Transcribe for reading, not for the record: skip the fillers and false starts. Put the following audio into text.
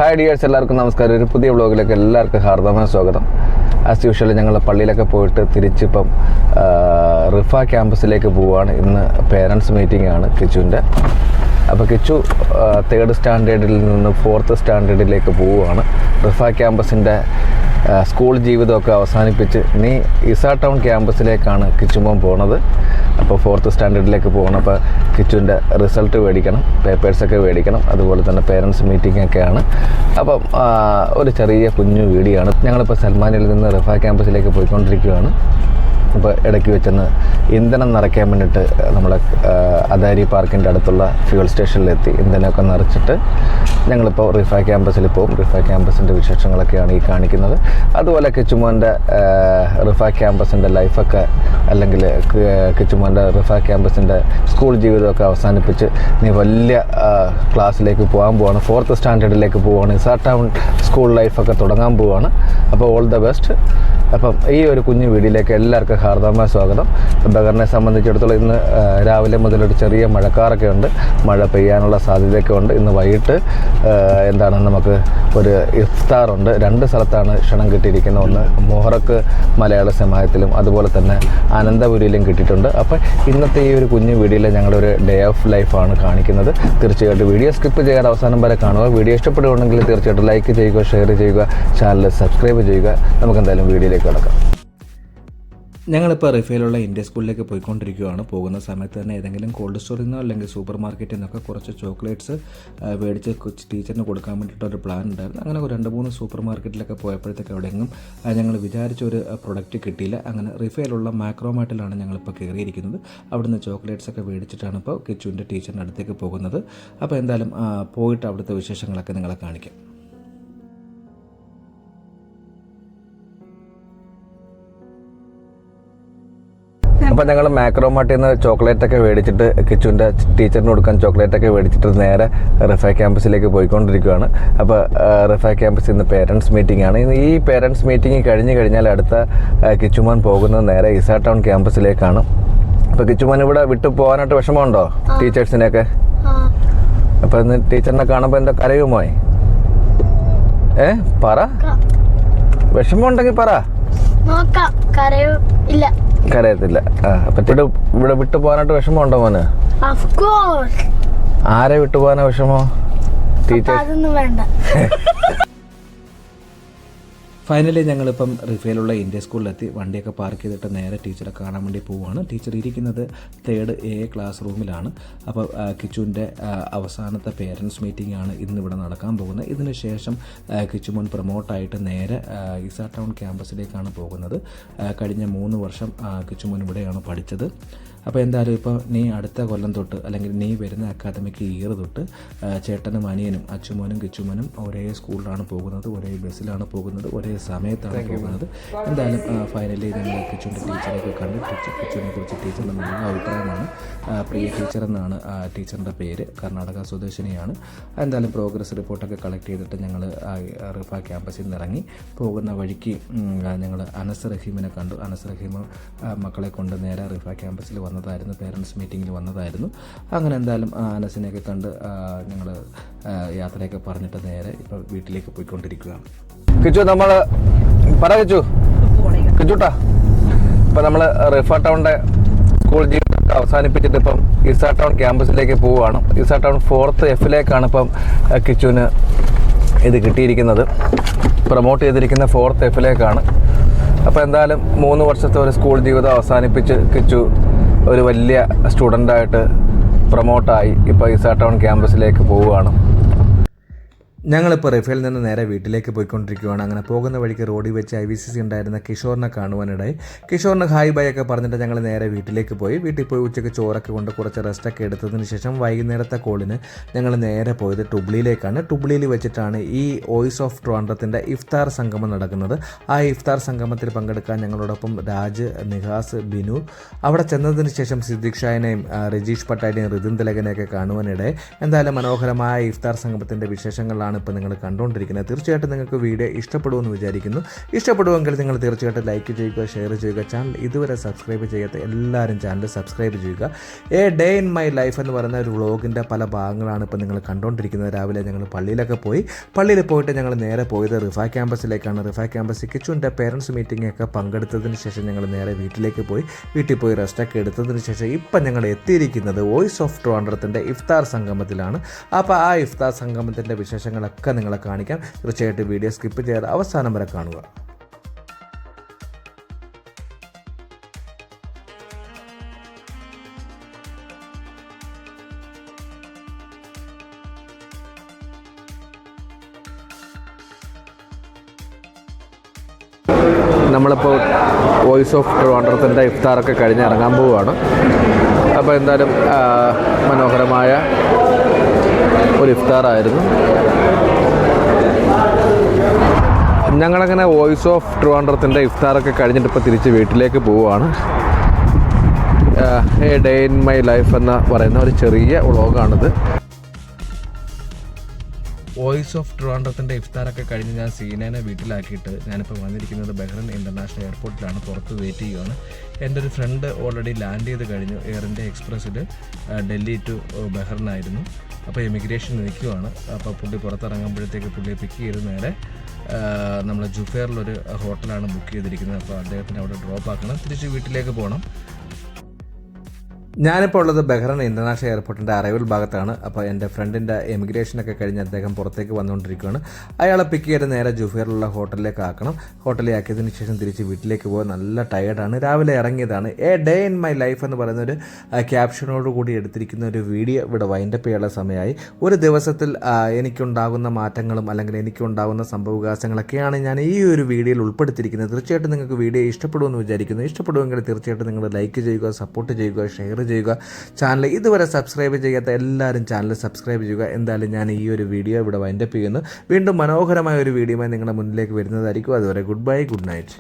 Hi dears, എല്ലാവർക്കും നമസ്കാരം. ഒരു പുതിയ വ്ളോഗിലേക്ക് എല്ലാവർക്കും ഹാർദമായ സ്വാഗതം. ആസ് യൂഷ്വൽ ഞങ്ങൾ പള്ളിയിലൊക്കെ പോയിട്ട് തിരിച്ചിപ്പം റിഫ ക്യാമ്പസിലേക്ക് പോവുകയാണ്. ഇന്ന് പേരൻസ് മീറ്റിംഗ് ആണ് കിച്ചുവിൻ്റെ. അപ്പോൾ കിച്ചു 3rd സ്റ്റാൻഡേർഡിൽ നിന്ന് 4th സ്റ്റാൻഡേർഡിലേക്ക് പോവുകയാണ്. റിഫ ക്യാമ്പസിൻ്റെ സ്കൂൾ ജീവിതമൊക്കെ അവസാനിപ്പിച്ച് നീ ഇസ ടൗൺ ക്യാമ്പസിലേക്കാണ് കിച്ചുമോൻ പോണത്. അപ്പോൾ 4th സ്റ്റാൻഡേർഡിലേക്ക് പോകണം. അപ്പോൾ കിച്ചുവിൻ്റെ റിസൾട്ട് മേടിക്കണം, പേപ്പേഴ്സൊക്കെ മേടിക്കണം, അതുപോലെ തന്നെ പേരൻസ് മീറ്റിംഗ് ഒക്കെയാണ്. അപ്പം ഒരു ചെറിയ കുഞ്ഞു വീഡിയോ ആണ്. ഞങ്ങളിപ്പോൾ സൽമാനിൽ നിന്ന് റിഫ ക്യാമ്പസിലേക്ക് പോയിക്കൊണ്ടിരിക്കുകയാണ്. അപ്പോൾ ഇടയ്ക്ക് വെച്ചെന്ന് ഇന്ധനം നിറയ്ക്കാൻ വേണ്ടിയിട്ട് നമ്മളെ അദാരി പാർക്കിൻ്റെ അടുത്തുള്ള ഫ്യൂൽ സ്റ്റേഷനിലെത്തി ഇന്ധനമൊക്കെ നിറച്ചിട്ട് ഞങ്ങളിപ്പോൾ റിഫ ക്യാമ്പസിൽ പോകും. റിഫ ക്യാമ്പസിൻ്റെ വിശേഷങ്ങളൊക്കെയാണ് ഈ കാണിക്കുന്നത്. അതുപോലെ കിച്ചുമോൻ്റെ റിഫ ക്യാമ്പസിൻ്റെ ലൈഫൊക്കെ, അല്ലെങ്കിൽ കിച്ചുമോൻ്റെ റിഫ ക്യാമ്പസിൻ്റെ സ്കൂൾ ജീവിതമൊക്കെ അവസാനിപ്പിച്ച് നീ വലിയ ക്ലാസ്സിലേക്ക് പോകാൻ പോവാണ്. 4th സ്റ്റാൻഡേർഡിലേക്ക് പോവുകയാണ്. ഇസ ടൗൺ സ്കൂൾ ലൈഫൊക്കെ തുടങ്ങാൻ പോവുകയാണ്. അപ്പോൾ ഓൾ ദ ബെസ്റ്റ്. അപ്പം ഈ ഒരു കുഞ്ഞു വീഡിയോയിലേക്ക് എല്ലാവർക്കും ഹാർദമായ സ്വാഗതം. ബഗറിനെ സംബന്ധിച്ചിടത്തോളം ഇന്ന് രാവിലെ മുതലൊരു ചെറിയ മഴക്കാറൊക്കെ ഉണ്ട്, മഴ പെയ്യാനുള്ള സാധ്യതയൊക്കെ ഉണ്ട്. ഇന്ന് വൈകിട്ട് നമുക്ക് ഒരു ഇഫ്താറുണ്ട്. 2 സ്ഥലത്താണ് ക്ഷണം കിട്ടിയിരിക്കുന്നത്. ഒന്ന് മൊഹറക്ക് മലയാള സമാജത്തിലും അതുപോലെ തന്നെ അനന്തപുരിയിലും കിട്ടിയിട്ടുണ്ട്. അപ്പോൾ ഇന്നത്തെ ഈ ഒരു കുഞ്ഞു വീഡിയോയിൽ ഞങ്ങളൊരു ഡേ ഓഫ് ലൈഫാണ് കാണിക്കുന്നത്. തീർച്ചയായിട്ടും വീഡിയോ സ്കിപ്പ് ചെയ്യാതെ അവസാനം വരെ കാണുക. വീഡിയോ ഇഷ്ടപ്പെടുകയാണെങ്കിൽ തീർച്ചയായിട്ടും ലൈക്ക് ചെയ്യുക, ഷെയർ ചെയ്യുക, ചാനൽ സബ്സ്ക്രൈബ് ചെയ്യുക. നമുക്ക് എന്തായാലും വീഡിയോയിലേക്ക് കിടക്കാം. ഞങ്ങളിപ്പോൾ റിഫയിലുള്ള ഇന്ത്യ സ്കൂളിലേക്ക് പോയിക്കൊണ്ടിരിക്കുകയാണ്. പോകുന്ന സമയത്ത് തന്നെ ഏതെങ്കിലും കോൾഡ് സ്റ്റോറിൽ നിന്നോ അല്ലെങ്കിൽ സൂപ്പർ മാർക്കറ്റിൽ നിന്നൊക്കെ കുറച്ച് ചോക്ലേറ്റ്സ് മേടിച്ച് ടീച്ചറിന് കൊടുക്കാൻ വേണ്ടിയിട്ടൊരു പ്ലാൻ ഉണ്ടായിരുന്നു. അങ്ങനെ ഒരു 2-3 സൂപ്പർ മാർക്കറ്റിലൊക്കെ പോയപ്പോഴത്തേക്ക് അവിടെയെങ്കിലും ഞങ്ങൾ വിചാരിച്ച ഒരു പ്രൊഡക്റ്റ് കിട്ടിയില്ല. അങ്ങനെ റിഫയിലുള്ള മാക്രോമാർട്ടിലാണ് ഞങ്ങളിപ്പോൾ കയറിയിരിക്കുന്നത്. അവിടുന്ന് ചോക്ലേറ്റ്സൊക്കെ മേടിച്ചിട്ടാണ് ഇപ്പോൾ കിച്ചുവിൻ്റെ ടീച്ചറിൻ്റെ അടുത്തേക്ക് പോകുന്നത്. അപ്പോൾ എന്തായാലും പോയിട്ട് അവിടുത്തെ വിശേഷങ്ങളൊക്കെ നിങ്ങളെ കാണിക്കാം. അപ്പോൾ ഞങ്ങൾ മാക്രോമാർട്ടിൽ നിന്ന് ചോക്ലേറ്റൊക്കെ മേടിച്ചിട്ട് കിച്ചുവിൻ്റെ ടീച്ചറിന് കൊടുക്കാൻ ചോക്ലേറ്റൊക്കെ മേടിച്ചിട്ട് നേരെ റിഫ ക്യാമ്പസിലേക്ക് പോയിക്കൊണ്ടിരിക്കുകയാണ്. അപ്പോൾ റിഫ ക്യാമ്പസിൽ നിന്ന് പേരൻസ് മീറ്റിംഗ് ആണ്. ഈ പേരൻസ് മീറ്റിംഗ് കഴിഞ്ഞ് കഴിഞ്ഞാൽ അടുത്ത കിച്ചുമോൻ പോകുന്നത് നേരെ ഇസ ടൗൺ ക്യാമ്പസിലേക്കാണ്. അപ്പോൾ കിച്ചുമോൻ ഇവിടെ വിട്ടു പോകാനായിട്ട് വിഷമമുണ്ടോ ടീച്ചേഴ്സിനെയൊക്കെ? അപ്പോൾ ഇന്ന് ടീച്ചറിനെ കാണുമ്പോൾ എന്താ കരയുമോ? പറ, വിഷമമുണ്ടെങ്കിൽ പറ. കരയത്തില്ല. അപ്പൊ ഇവിടെ വിട്ടു പോകാനായിട്ട് വിഷമമുണ്ടോ മോന്? ആരെ വിട്ടു പോകാനാ വിഷമോ? ടീച്ചേഴ്സ്. ഫൈനലി ഞങ്ങളിപ്പം റിഫയിലുള്ള ഇന്ത്യ സ്കൂളിലെത്തി. വണ്ടിയൊക്കെ പാർക്ക് ചെയ്തിട്ട് നേരെ ടീച്ചറെ കാണാൻ വേണ്ടി പോവുകയാണ്. ടീച്ചർ ഇരിക്കുന്നത് 3rd A ക്ലാസ് റൂമിലാണ്. അപ്പോൾ കിച്ചുവിൻ്റെ അവസാനത്തെ പേരൻസ് മീറ്റിംഗ് ആണ് ഇന്നിവിടെ നടക്കാൻ പോകുന്നത്. ഇതിന് ശേഷം കിച്ചുമോൻ പ്രൊമോട്ടായിട്ട് നേരെ ഇസ ടൗൺ ക്യാമ്പസിലേക്കാണ് പോകുന്നത്. കഴിഞ്ഞ 3 വർഷം കിച്ചുമോൻ ഇവിടെയാണ് പഠിച്ചത്. അപ്പോൾ എന്തായാലും ഇപ്പോൾ നീ അടുത്ത കൊല്ലം തൊട്ട്, അല്ലെങ്കിൽ നീ വരുന്ന അക്കാദമിക് ഇയർ തൊട്ട് ചേട്ടനും അനിയനും അച്ചുമോനും കിച്ചുമോനും ഒരേ സ്കൂളിലാണ് പോകുന്നത്, ഒരേ ബസ്സിലാണ് പോകുന്നത്, ഒരേ സമയത്താണ് പോകുന്നത്. എന്തായാലും ഫൈനലി ഞങ്ങൾ കിച്ചുവിൻ്റെ ടീച്ചറെയൊക്കെ കണ്ട് കിച്ചുവിനെ കുറിച്ച് ടീച്ചറിൻ്റെ നല്ല അഭിപ്രായമാണ്. പ്രിയ ടീച്ചർ എന്നാണ് ടീച്ചറിൻ്റെ പേര്. കർണാടക സ്വദേശിനിയാണ്. എന്തായാലും പ്രോഗ്രസ് റിപ്പോർട്ടൊക്കെ കളക്ട് ചെയ്തിട്ട് ഞങ്ങൾ റിഫ ക്യാമ്പസിൽ നിന്ന് ഇറങ്ങി പോകുന്ന വഴിക്ക് ഞങ്ങൾ അനസ് റഹീമിനെ കണ്ടു. അനസ് റഹീം മക്കളെ കൊണ്ട് നേരെ റിഫ ക്യാമ്പസിൽ വന്നതായിരുന്നു, പേരൻസ് മീറ്റിങ്ങിൽ വന്നതായിരുന്നു. അങ്ങനെ എന്തായാലും അനസിനെയൊക്കെ കണ്ട് ഞങ്ങൾ യാത്രയൊക്കെ പറഞ്ഞിട്ട് നേരെ ഇപ്പോൾ വീട്ടിലേക്ക് പോയിക്കൊണ്ടിരിക്കുകയാണ്. കിച്ചു, നമ്മൾ പറ കിച്ചൂട്ടാ. ഇപ്പം നമ്മൾ റിഫ ടൗണിൻ്റെ സ്കൂൾ ജീവിതം അവസാനിപ്പിച്ചിട്ട് ഇപ്പം ഇസ ടൗൺ ക്യാമ്പസിലേക്ക് പോവുകയാണ്. ഇസ ടൗൺ 4th Fലേക്കാണ് ഇപ്പം കിച്ചുവിന് ഇത് കിട്ടിയിരിക്കുന്നത്. പ്രൊമോട്ട് ചെയ്തിരിക്കുന്ന 4th Fലേക്കാണ്. അപ്പോൾ എന്തായാലും 3 വർഷത്തെ ഒരു സ്കൂൾ ജീവിതം അവസാനിപ്പിച്ച് കിച്ചു ഒരു വലിയ സ്റ്റുഡൻ്റായിട്ട് പ്രൊമോട്ടായി ഇപ്പോൾ ഇസ ടൗൺ ക്യാമ്പസിലേക്ക് പോവുകയാണ്. ഞങ്ങളിപ്പോൾ റിഫയിൽ നിന്ന് നേരെ വീട്ടിലേക്ക് പോയിക്കൊണ്ടിരിക്കുകയാണ്. അങ്ങനെ പോകുന്ന വഴിക്ക് റോഡിൽ വെച്ച് IVCC ഉണ്ടായിരുന്ന കിഷോറിനെ കാണുവാനിടയിൽ. കിഷോറിന് ഹായ് ബൈ ഒക്കെ പറഞ്ഞിട്ട് ഞങ്ങൾ നേരെ വീട്ടിലേക്ക് പോയി. വീട്ടിൽ പോയി ഉച്ചയ്ക്ക് ചോറൊക്കെ കൊണ്ട് കുറച്ച് റെസ്റ്റൊക്കെ എടുത്തതിന് ശേഷം വൈകുന്നേരത്തെ കോളിന് ഞങ്ങൾ നേരെ പോയത് ടുബ്ലിയിലേക്കാണ്. ടുബ്ലിയിൽ വെച്ചിട്ടാണ് ഈ വോയിസ് ഓഫ് ട്രിവാൻഡ്രത്തിൻ്റെ ഇഫ്താർ സംഗമം നടക്കുന്നത്. ആ ഇഫ്താർ സംഗമത്തിൽ പങ്കെടുക്കാൻ ഞങ്ങളോടൊപ്പം രാജ്, നിഹാസ്, ബിനു. അവിടെ ചെന്നതിന് ശേഷം സിദ്ദിഖ് ഷാഹിനെയും രജീഷ് പട്ടാലിനെയും റിതിൻ തിലകനെയൊക്കെ കാണുവാനിടയിൽ. എന്തായാലും മനോഹരമായ ഇഫ്താർ സംഗമത്തിൻ്റെ വിശേഷങ്ങളാണ് ഭാഗങ്ങളാണ് ഇപ്പോൾ നിങ്ങൾ കണ്ടുകൊണ്ടിരിക്കുന്നത്. തീർച്ചയായിട്ടും നിങ്ങൾക്ക് വീഡിയോ ഇഷ്ടപ്പെടുമെന്ന് വിചാരിക്കുന്നു. ഇഷ്ടപ്പെടുമെങ്കിൽ നിങ്ങൾ തീർച്ചയായിട്ടും ലൈക്ക് ചെയ്യുക, ഷെയർ ചെയ്യുക. ചാനൽ ഇതുവരെ സബ്സ്ക്രൈബ് ചെയ്യാത്ത എല്ലാവരും ചാനൽ സബ്സ്ക്രൈബ് ചെയ്യുക. A day in my life എന്ന് പറയുന്ന ഒരു വ്ളോഗിൻ്റെ പല ഭാഗങ്ങളാണ് ഇപ്പോൾ നിങ്ങൾ കണ്ടുകൊണ്ടിരിക്കുന്നത്. രാവിലെ ഞങ്ങൾ പള്ളിയിൽ പോയിട്ട് ഞങ്ങൾ നേരെ പോയത് റിഫ ക്യാമ്പസിലേക്കാണ്. റിഫ ക്യാമ്പസ് കിച്ചുവിൻ്റെ പേരൻസ് മീറ്റിംഗൊക്കെ പങ്കെടുത്തതിന് ശേഷം ഞങ്ങൾ നേരെ വീട്ടിൽ പോയി റെസ്റ്റൊക്കെ എടുത്തതിന് ശേഷം ഇപ്പം ഞങ്ങൾ എത്തിയിരിക്കുന്നത് വോയിസ് ഓഫ് ട്രിവാൻഡ്രത്തിൻ്റെ ഇഫ്താർ സംഗമത്തിലാണ്. അപ്പോൾ ആ ഇഫ്താർ സംഗമത്തിൻ്റെ വിശേഷങ്ങളൊക്കെ നിങ്ങളെ കാണിക്കാം. തീർച്ചയായിട്ടും വീഡിയോ സ്കിപ്പ് ചെയ്യാതെ അവസാനം വരെ കാണുക. നമ്മളിപ്പോൾ വോയിസ് ഓഫ് ട്രിവാൻഡ്രത്തിൻ്റെ ഇഫ്താറൊക്കെ കഴിഞ്ഞ് ഇറങ്ങാൻ പോവുകയാണ്. അപ്പോൾ എന്തായാലും മനോഹരമായ ഒരു ഇഫ്താറായിരുന്നു. ഞങ്ങളങ്ങനെ വോയിസ് ഓഫ് ട്രിവാൻഡ്രത്തിൻ്റെ ഇഫ്താറൊക്കെ കഴിഞ്ഞിട്ട് ഇപ്പോൾ തിരിച്ച് വീട്ടിലേക്ക് പോവുകയാണ്. A day in my life എന്ന് പറയുന്ന ഒരു ചെറിയ വ്ളോഗാണിത്. വോയിസ് ഓഫ് ട്രിവാൻഡ്രത്തിൻ്റെ ഇഫ്താറൊക്കെ കഴിഞ്ഞ് ഞാൻ സീനേനെ വീട്ടിലാക്കിയിട്ട് ഞാനിപ്പോൾ വന്നിരിക്കുന്നത് ബഹ്റൈൻ ഇൻ്റർനാഷണൽ എയർപോർട്ടിലാണ്. പുറത്ത് വെയിറ്റ് ചെയ്യുകയാണ്. എൻ്റെ ഒരു ഫ്രണ്ട് ഓൾറെഡി ലാൻഡ് ചെയ്ത് കഴിഞ്ഞു. എയർ ഇന്ത്യ എക്സ്പ്രസ്സിൽ ഡൽഹി ടു ബഹ്റൈനായിരുന്നു. അപ്പോൾ എമിഗ്രേഷൻ നിൽക്കുവാണ്. അപ്പോൾ പുള്ളി പുറത്തിറങ്ങുമ്പോഴത്തേക്ക് പുള്ളിയെ പിക്ക് ചെയ്ത് നേരെ നമ്മൾ ജുഫേറിലൊരു ഹോട്ടലാണ് ബുക്ക് ചെയ്തിരിക്കുന്നത്. അപ്പോൾ അദ്ദേഹത്തിന് അവിടെ ഡ്രോപ്പ് ആക്കണം, തിരിച്ച് വീട്ടിലേക്ക് പോകണം. ഞാനിപ്പോൾ ഉള്ളത് ബഹ്റൈൻ ഇൻ്റർനാഷണൽ എയർപോർട്ടിൻ്റെ അറൈവൽ ഭാഗത്താണ്. അപ്പോൾ എൻ്റെ ഫ്രണ്ടിൻ്റെ എമിഗ്രേഷനൊക്കെ കഴിഞ്ഞ് അദ്ദേഹം പുറത്തേക്ക് വന്നുകൊണ്ടിരിക്കുകയാണ്. അയാളെ പിക്ക് ചെയ്ത് നേരെ ജുഫേറിലുള്ള ഹോട്ടലിലേക്ക് ആക്കണം. ഹോട്ടലിൽ ആക്കിയതിന് ശേഷം തിരിച്ച് വീട്ടിലേക്ക് പോകാൻ നല്ല ടയേർഡാണ്. രാവിലെ ഇറങ്ങിയതാണ്. A day in my life എന്ന് പറയുന്ന ഒരു ക്യാപ്ഷനോടുകൂടി എടുത്തിരിക്കുന്ന ഒരു വീഡിയോ ഇവിടെ വൈൻഡപ്പ് ചെയ്യാനുള്ള സമയമായി. ഒരു ദിവസത്തിൽ എനിക്കുണ്ടാകുന്ന മാറ്റങ്ങളും അല്ലെങ്കിൽ എനിക്കുണ്ടാകുന്ന സംഭവവികാസങ്ങളൊക്കെയാണ് ഞാൻ ഈ ഒരു വീഡിയോയിൽ ഉൾപ്പെടുത്തിയിരിക്കുന്നത്. തീർച്ചയായിട്ടും നിങ്ങൾക്ക് വീഡിയോ ഇഷ്ടപ്പെടുമെന്ന് വിചാരിക്കുന്നു. ഇഷ്ടപ്പെടുമെങ്കിൽ തീർച്ചയായിട്ടും നിങ്ങൾ ലൈക്ക് ചെയ്യുക, സപ്പോർട്ട് ചെയ്യുക, ഷെയർ ചെയ്യുക. ചാനൽ ഇതുവരെ സബ്സ്ക്രൈബ് ചെയ്യാത്ത എല്ലാവരും ചാനൽ സബ്സ്ക്രൈബ് ചെയ്യുക. എന്തായാലും ഞാൻ ഈ ഒരു വീഡിയോ ഇവിടെ വൈൻഡപ്പ് ചെയ്യുന്നു. വീണ്ടും മനോഹരമായ ഒരു വീഡിയോയുമായി നിങ്ങളുടെ മുന്നിലേക്ക് വരുന്നതായിരിക്കും. അതുവരെ ഗുഡ് ബൈ, ഗുഡ് നൈറ്റ്.